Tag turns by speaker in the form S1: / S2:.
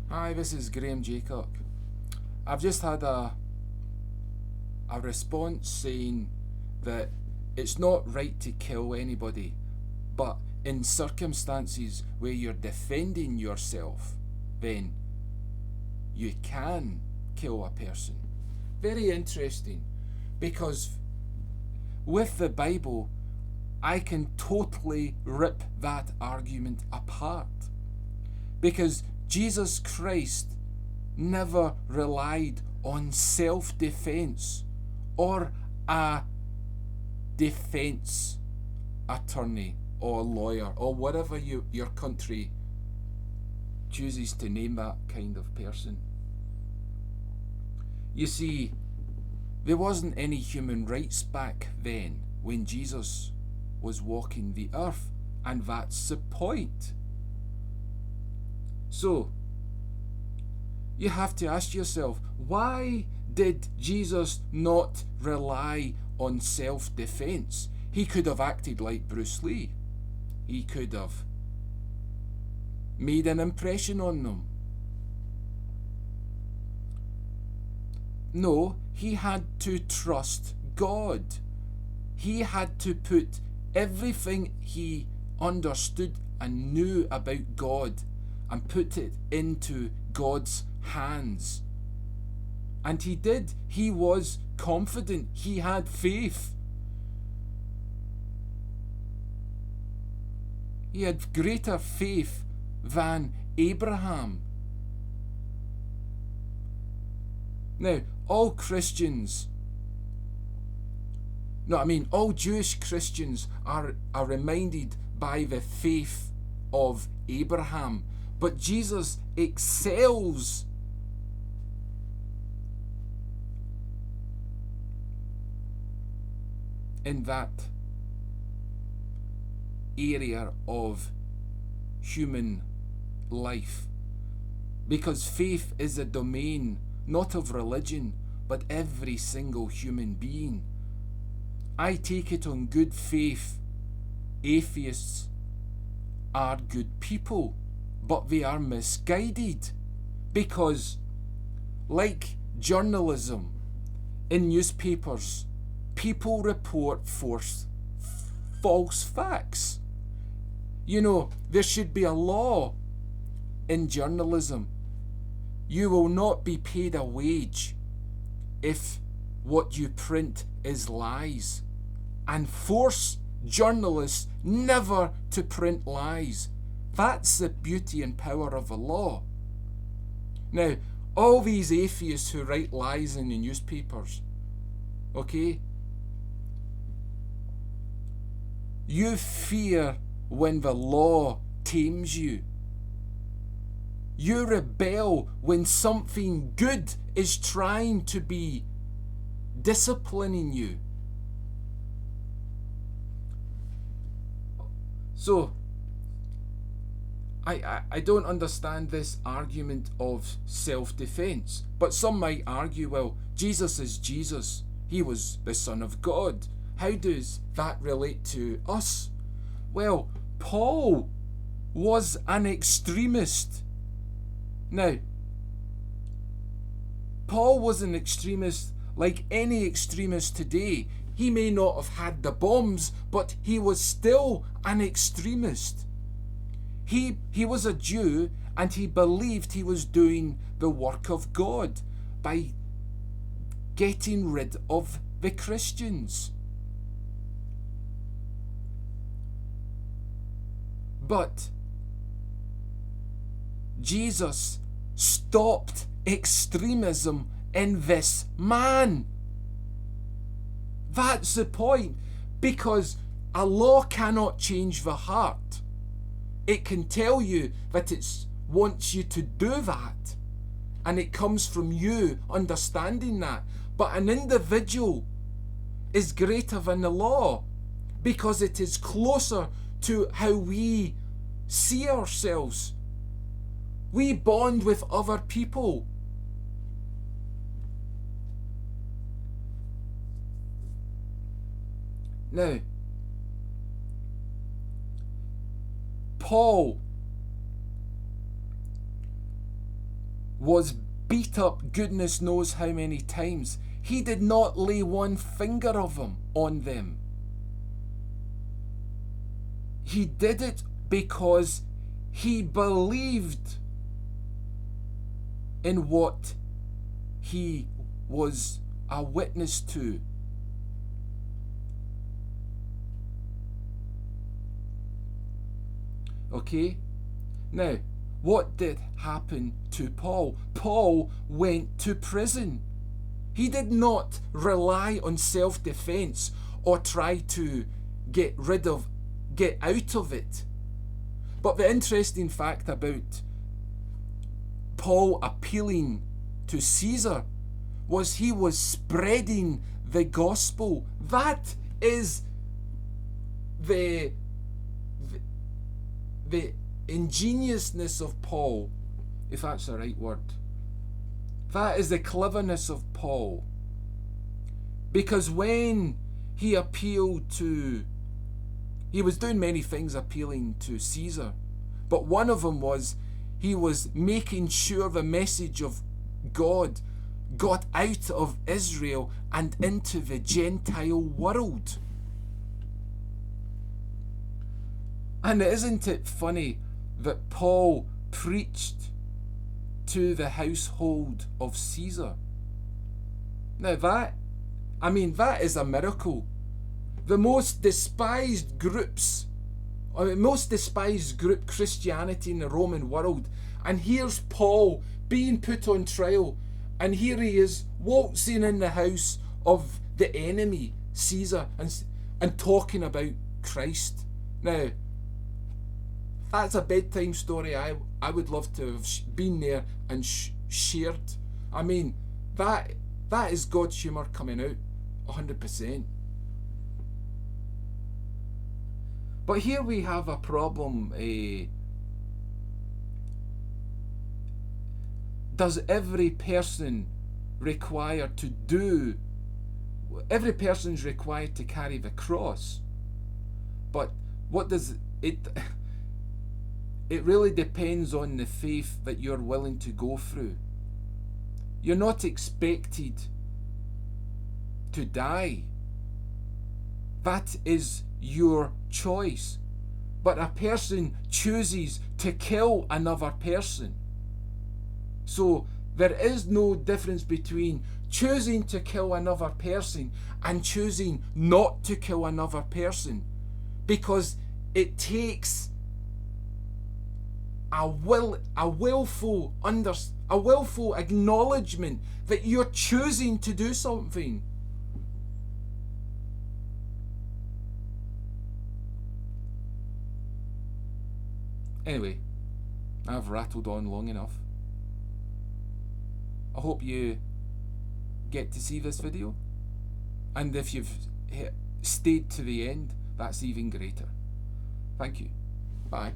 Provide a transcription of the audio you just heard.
S1: Hi, this is Graham Jeacocke. I've just had a response saying that it's not right to kill anybody, but in circumstances where you're defending yourself, then you can kill a person. Very interesting, because with the Bible, I can totally rip that argument apart. Because Jesus Christ never relied on self defense or a defense attorney or lawyer or whatever your country chooses to name that kind of person. You see, there wasn't any human rights back then when Jesus was walking the earth, and that's the point. So, you have to ask yourself, why did Jesus not rely on self-defense? He could have acted like Bruce Lee. He could have made an impression on them. No, he had to trust God. He had to put everything he understood and knew about God and put it into God's hands. And he did. He was confident. He had faith. He had greater faith than Abraham. Now, all Christians, all Jewish Christians are reminded by the faith of Abraham. But Jesus excels in that area of human life, because faith is a domain not of religion but every single human being. I take it on good faith atheists are good people, but they are misguided, because like journalism in newspapers, people report false facts. There should be a law in journalism. You will not be paid a wage if what you print is lies, and force journalists never to print lies. That's the beauty and power of the law. Now, all these atheists who write lies in the newspapers, okay? You fear when the law tames you. You rebel when something good is trying to be disciplining you. So, I don't understand this argument of self-defense. But some might argue, well, Jesus is Jesus. He was the Son of God. How does that relate to us? Well, Paul was an extremist. Now, Paul was an extremist like any extremist today. He may not have had the bombs, but he was still an extremist. He was a Jew, and he believed he was doing the work of God by getting rid of the Christians. But Jesus stopped extremism in this man. That's the point, because a law cannot change the heart. It can tell you that it wants you to do that, and it comes from you understanding that. But an individual is greater than the law, because it is closer to how we see ourselves. We bond with other people. Now, Paul was beat up goodness knows how many times, he did not lay one finger of him on them. He did it because he believed in what he was a witness to. Okay? Now, what did happen to Paul? Paul went to prison. He did not rely on self-defense or try to get out of it. But the interesting fact about Paul appealing to Caesar was he was spreading the gospel. That is the ingeniousness of Paul, if that's the right word. That is the cleverness of Paul. Because when he appealed to, he was doing many things appealing to Caesar, but one of them was he was making sure the message of God got out of Israel and into the Gentile world. And isn't it funny that Paul preached to the household of Caesar? Now that is a miracle. The most despised group Christianity in the Roman world, and here's Paul being put on trial, and here he is waltzing in the house of the enemy, Caesar, and talking about Christ. Now, that's a bedtime story I would love to have been there and shared. I mean, that is God's humour coming out 100%. But here we have a problem. Does every person required to do? Every person's required to carry the cross. But what does it? It really depends on the faith that you're willing to go through. You're not expected to die. That is your choice. But a person chooses to kill another person. So there is no difference between choosing to kill another person and choosing not to kill another person, because it takes a willful acknowledgement that you're choosing to do something. Anyway, I've rattled on long enough. I hope you get to see this video, and if you've stayed to the end, that's even greater. Thank you. Bye.